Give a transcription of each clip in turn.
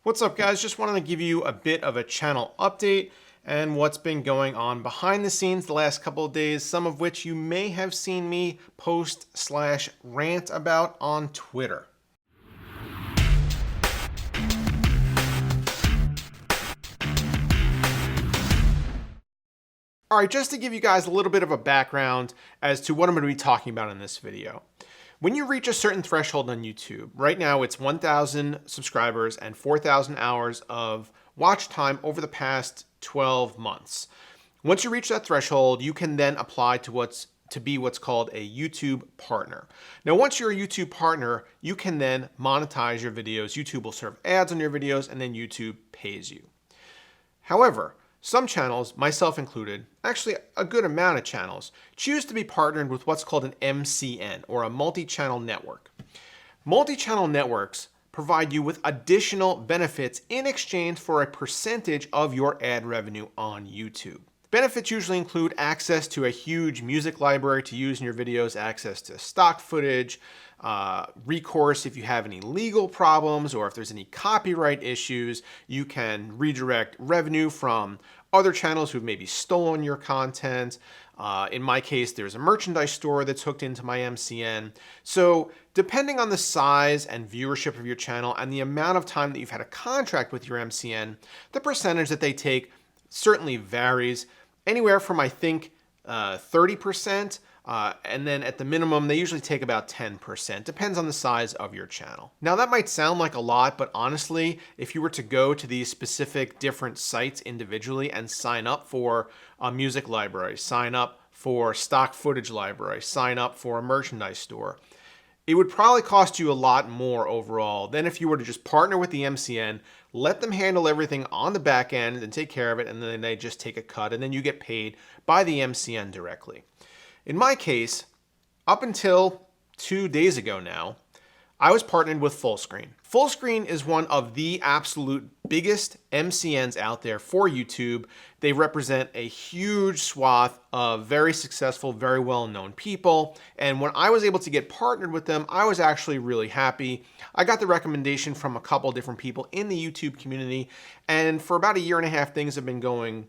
What's up, guys? Just wanted to give you a bit of a channel update and what's been going on behind the scenes the last couple of days, some of which you may have seen me post/rant about on Twitter. All right, just to give you guys a little bit of a background as to what I'm going to be talking about in this video. When you reach a certain threshold on YouTube, right now it's 1,000 subscribers and 4,000 hours of watch time over the past 12 months. Once you reach that threshold, you can then apply to be what's called a YouTube partner. Now, once you're a YouTube partner, you can then monetize your videos. YouTube will serve ads on your videos and then YouTube pays you. However, some channels, myself included, actually a good amount of channels, choose to be partnered with what's called an MCN, or a multi-channel network. Multi-channel networks provide you with additional benefits in exchange for a percentage of your ad revenue on YouTube. Benefits usually include access to a huge music library to use in your videos, access to stock footage, recourse if you have any legal problems or if there's any copyright issues. You can redirect revenue from other channels who've maybe stolen your content. In my case, there's a merchandise store that's hooked into my MCN. So depending on the size and viewership of your channel and the amount of time that you've had a contract with your MCN, the percentage that they take certainly varies. Anywhere from, I think, 30%, and then at the minimum, they usually take about 10%. Depends on the size of your channel. Now, that might sound like a lot, but honestly, if you were to go to these specific different sites individually and sign up for a music library, sign up for stock footage library, sign up for a merchandise store, it would probably cost you a lot more overall than if you were to just partner with the MCN, let them handle everything on the back end and take care of it, and then they just take a cut, and then you get paid by the MCN directly. In my case, up until 2 days ago now, I was partnered with Fullscreen. Fullscreen is one of the absolute biggest MCNs out there for YouTube. They represent a huge swath of very successful, very well-known people. And when I was able to get partnered with them, I was actually really happy. I got the recommendation from a couple different people in the YouTube community. And for about 1.5 years, things have been going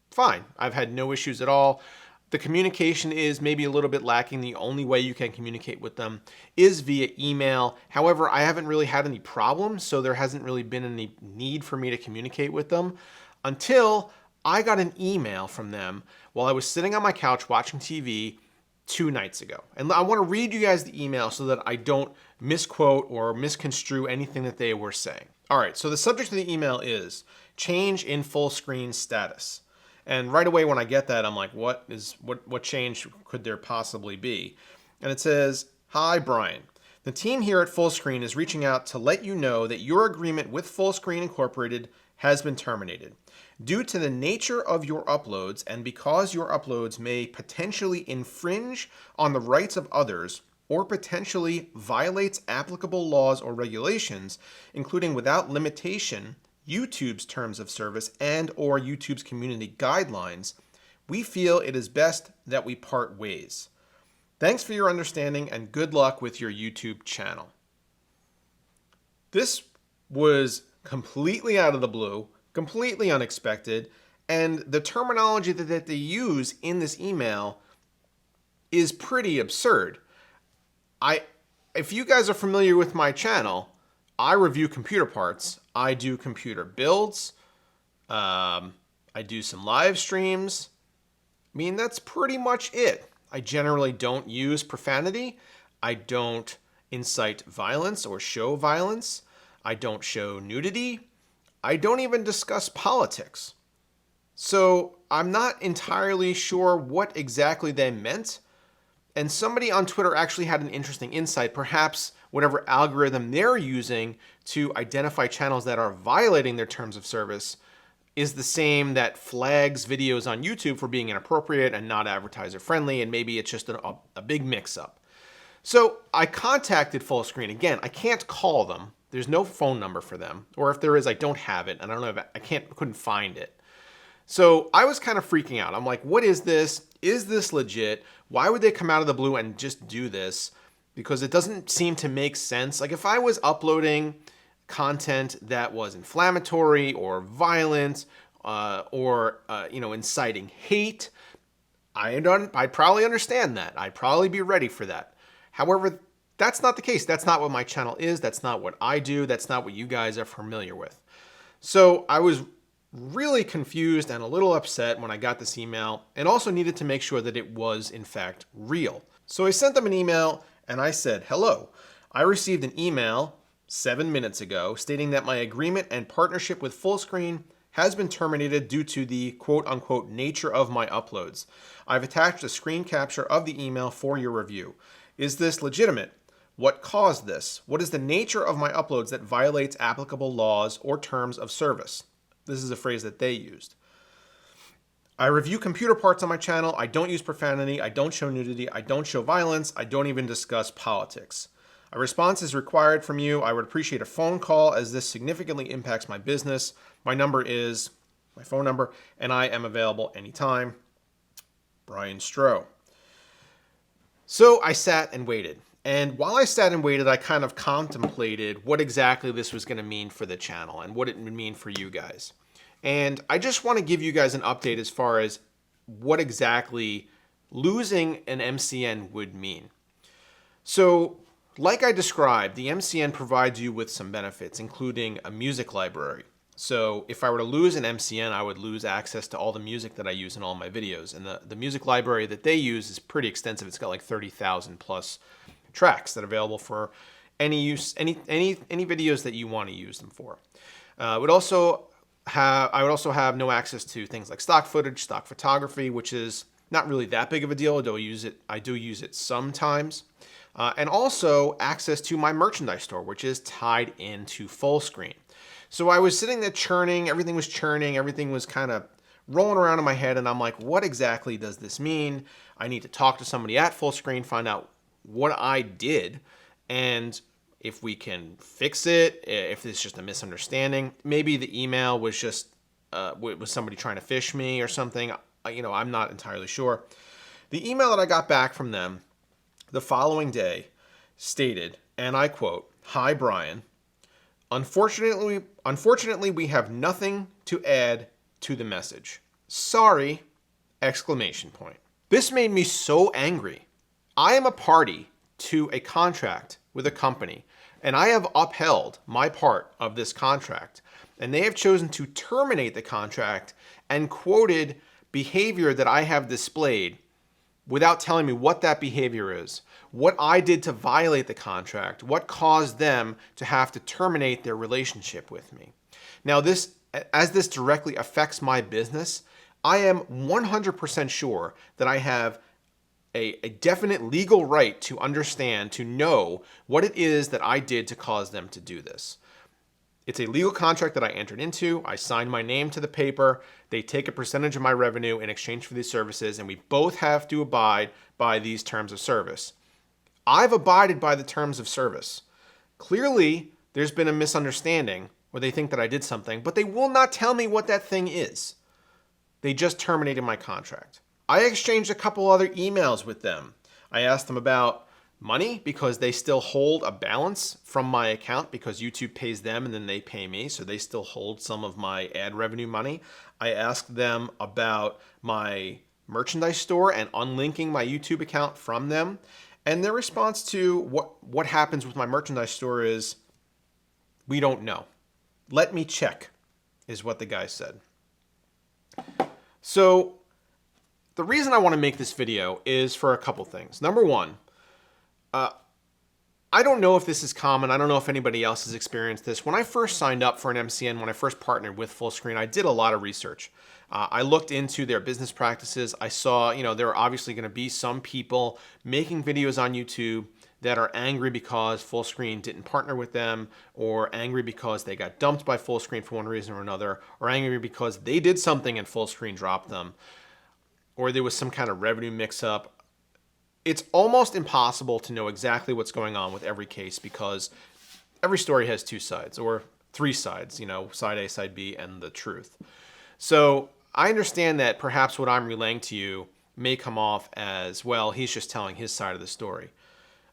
fine. I've had no issues at all. The communication is maybe a little bit lacking. The only way you can communicate with them is via email. However, I haven't really had any problems, so there hasn't really been any need for me to communicate with them until I got an email from them while I was sitting on my couch watching TV 2 nights ago. And I want to read you guys the email so that I don't misquote or misconstrue anything that they were saying. All right, so the subject of the email is change in Fullscreen status. And right away when I get that, I'm like, what change could there possibly be? And it says, "Hi, Brian. The team here at Fullscreen is reaching out to let you know that your agreement with Fullscreen Incorporated has been terminated. Due to the nature of your uploads and because your uploads may potentially infringe on the rights of others or potentially violates applicable laws or regulations, including without limitation YouTube's terms of service and or YouTube's community guidelines, we feel it is best that we part ways. Thanks for your understanding and good luck with your YouTube channel." This was completely out of the blue, completely unexpected, and the terminology that they use in this email is pretty absurd. If you guys are familiar with my channel, I review computer parts. I do computer builds. I do some live streams. I mean, that's pretty much it. I generally don't use profanity. I don't incite violence or show violence. I don't show nudity. I don't even discuss politics. So I'm not entirely sure what exactly they meant. And somebody on Twitter actually had an interesting insight. Perhaps whatever algorithm they're using to identify channels that are violating their terms of service is the same that flags videos on YouTube for being inappropriate and not advertiser friendly, and maybe it's just a big mix-up. So I contacted Fullscreen. Again, I can't call them. There's no phone number for them. Or if there is, I don't have it. And I don't know if couldn't find it. So I was kind of freaking out. I'm like, what is this? Is this legit? Why would they come out of the blue and just do this? Because it doesn't seem to make sense. Like if I was uploading content that was inflammatory or violent or inciting hate, I'd probably understand that. I'd probably be ready for that. However, that's not the case. That's not what my channel is. That's not what I do. That's not what you guys are familiar with. So I was really confused and a little upset when I got this email, and also needed to make sure that it was in fact real. So I sent them an email and I said, "Hello, I received an email 7 minutes ago stating that my agreement and partnership with Fullscreen has been terminated due to the quote unquote nature of my uploads. I've attached a screen capture of the email for your review. Is this legitimate? What caused this? What is the nature of my uploads that violates applicable laws or terms of service?" This is a phrase that they used. "I review computer parts on my channel. I don't use profanity. I don't show nudity. I don't show violence. I don't even discuss politics. A response is required from you. I would appreciate a phone call as this significantly impacts my business. My number is my phone number, and I am available anytime. Brian Stroh." So I sat and waited. And while I sat and waited, I kind of contemplated what exactly this was going to mean for the channel and what it would mean for you guys. And I just want to give you guys an update as far as what exactly losing an MCN would mean. So, like I described, the MCN provides you with some benefits, including a music library. So if I were to lose an MCN, I would lose access to all the music that I use in all my videos. And the music library that they use is pretty extensive. It's got like 30,000 plus tracks that are available for any use, any videos that you want to use them for. I would also have no access to things like stock footage, stock photography, which is not really that big of a deal. I do use it sometimes. And also access to my merchandise store, which is tied into Fullscreen. So I was sitting there churning, everything was kind of rolling around in my head, and I'm like, what exactly does this mean? I need to talk to somebody at Fullscreen, find out what I did, and if we can fix it, if it's just a misunderstanding. Maybe the email was just was somebody trying to fish me or something. I'm not entirely sure. The email that I got back from them the following day stated, and I quote, "Hi, Brian. Unfortunately, we have nothing to add to the message. Sorry!" Exclamation point. This made me so angry. I am a party to a contract with a company, and I have upheld my part of this contract, and they have chosen to terminate the contract and quoted behavior that I have displayed without telling me what that behavior is, what I did to violate the contract, what caused them to have to terminate their relationship with me. Now, as this directly affects my business, I am 100% sure that I have a definite legal right to understand, to know what it is that I did to cause them to do this. It's a legal contract that I entered into. I signed my name to the paper. They take a percentage of my revenue in exchange for these services, and we both have to abide by these terms of service. I've abided by the terms of service. Clearly, there's been a misunderstanding where they think that I did something, but they will not tell me what that thing is. They just terminated my contract. I exchanged a couple other emails with them. I asked them about money because they still hold a balance from my account because YouTube pays them and then they pay me, so they still hold some of my ad revenue money. I asked them about my merchandise store and unlinking my YouTube account from them, and their response to what happens with my merchandise store is, "We don't know. Let me check," is what the guy said. So the reason I want to make this video is for a couple things. Number one, I don't know if this is common. I don't know if anybody else has experienced this. When I first signed up for an MCN, when I first partnered with Fullscreen, I did a lot of research. I looked into their business practices. I saw, there are obviously going to be some people making videos on YouTube that are angry because Fullscreen didn't partner with them, or angry because they got dumped by Fullscreen for one reason or another, or angry because they did something and Fullscreen dropped them, or there was some kind of revenue mix-up. It's almost impossible to know exactly what's going on with every case because every story has two sides, or three sides, side A, side B, and the truth. So I understand that perhaps what I'm relaying to you may come off as, well, he's just telling his side of the story.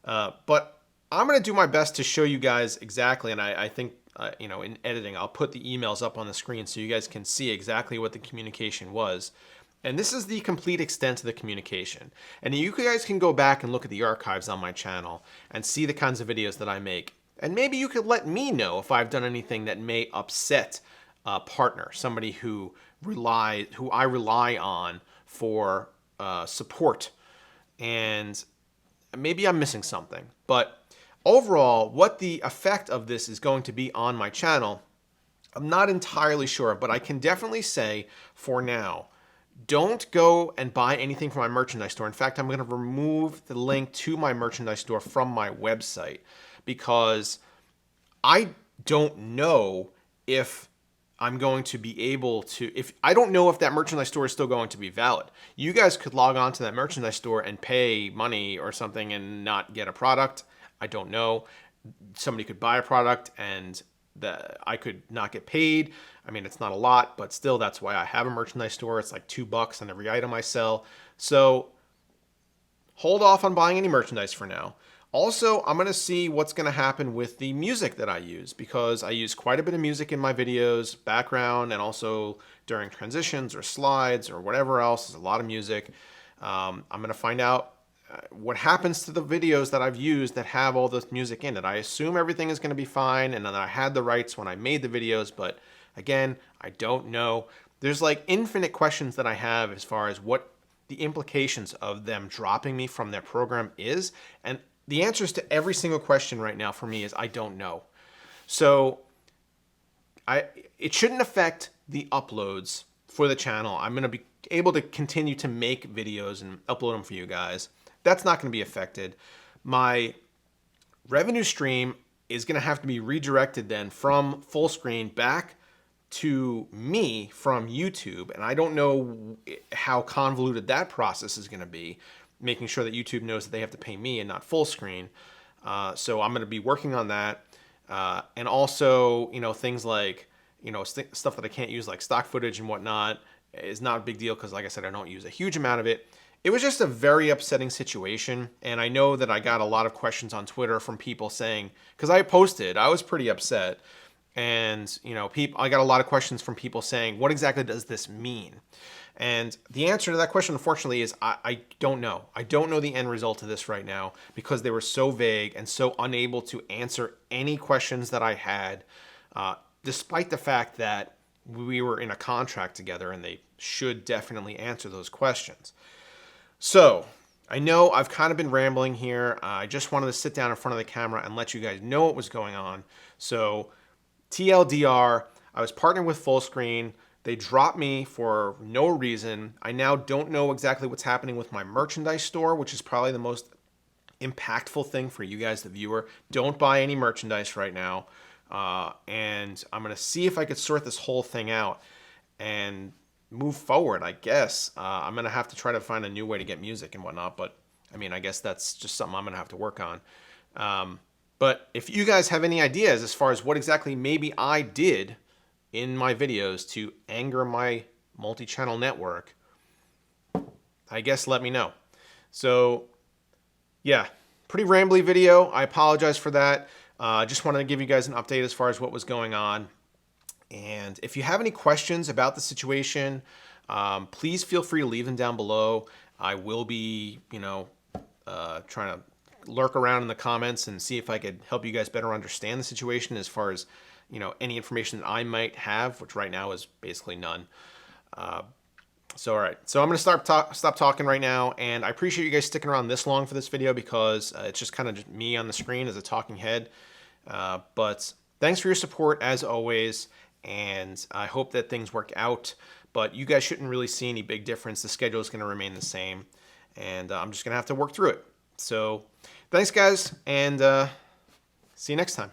But I'm going to do my best to show you guys exactly, and I think in editing, I'll put the emails up on the screen so you guys can see exactly what the communication was. And this is the complete extent of the communication. And you guys can go back and look at the archives on my channel and see the kinds of videos that I make. And maybe you could let me know if I've done anything that may upset a partner, somebody who I rely on for support. And maybe I'm missing something. But overall, what the effect of this is going to be on my channel, I'm not entirely sure, but I can definitely say for now, don't go and buy anything from my merchandise store. In fact, I'm going to remove the link to my merchandise store from my website because I don't know if I'm going to be able to, I don't know if that merchandise store is still going to be valid. You guys could log on to that merchandise store and pay money or something and not get a product. I don't know. Somebody could buy a product and I could not get paid. I mean, it's not a lot, but still, that's why I have a merchandise store. It's like $2 on every item I sell. So hold off on buying any merchandise for now. Also, I'm going to see what's going to happen with the music that I use because I use quite a bit of music in my videos, background, and also during transitions or slides or whatever else. There's a lot of music. I'm going to find out what happens to the videos that I've used that have all this music in it. I assume everything is going to be fine and that I had the rights when I made the videos, but again, I don't know. There's like infinite questions that I have as far as what the implications of them dropping me from their program is, and the answers to every single question right now for me is I don't know. So it shouldn't affect the uploads for the channel. I'm going to be able to continue to make videos and upload them for you guys. That's not going to be affected. My revenue stream is going to have to be redirected then from Fullscreen back to me from YouTube. And I don't know how convoluted that process is going to be, making sure that YouTube knows that they have to pay me and not Fullscreen. So I'm going to be working on that. And also, things like, stuff that I can't use like stock footage and whatnot is not a big deal because, like I said, I don't use a huge amount of it. It was just a very upsetting situation, and I know that I got a lot of questions on Twitter from people saying, because I posted, I was pretty upset, and I got a lot of questions from people saying, what exactly does this mean? And the answer to that question, unfortunately, is I don't know. I don't know the end result of this right now because they were so vague and so unable to answer any questions that I had, despite the fact that we were in a contract together and they should definitely answer those questions. So I know I've kind of been rambling here. I just wanted to sit down in front of the camera and let you guys know what was going on. So TLDR, I was partnered with Fullscreen. They dropped me for no reason. I now don't know exactly what's happening with my merchandise store, which is probably the most impactful thing for you guys, the viewer. Don't buy any merchandise right now. And I'm going to see if I could sort this whole thing out and move forward, I guess. I'm going to have to try to find a new way to get music and whatnot, but I mean, I guess that's just something I'm going to have to work on. But if you guys have any ideas as far as what exactly maybe I did in my videos to anger my multi-channel network, I guess let me know. So yeah, pretty rambly video. I apologize for that. Just wanted to give you guys an update as far as what was going on. And if you have any questions about the situation, please feel free to leave them down below. I will be, trying to lurk around in the comments and see if I could help you guys better understand the situation as far as, any information that I might have, which right now is basically none. So, all right. So I'm going to stop talking right now. And I appreciate you guys sticking around this long for this video because it's just kind of me on the screen as a talking head. But thanks for your support as always. And I hope that things work out, but you guys shouldn't really see any big difference. The schedule is going to remain the same, and I'm just going to have to work through it. So thanks, guys, and see you next time.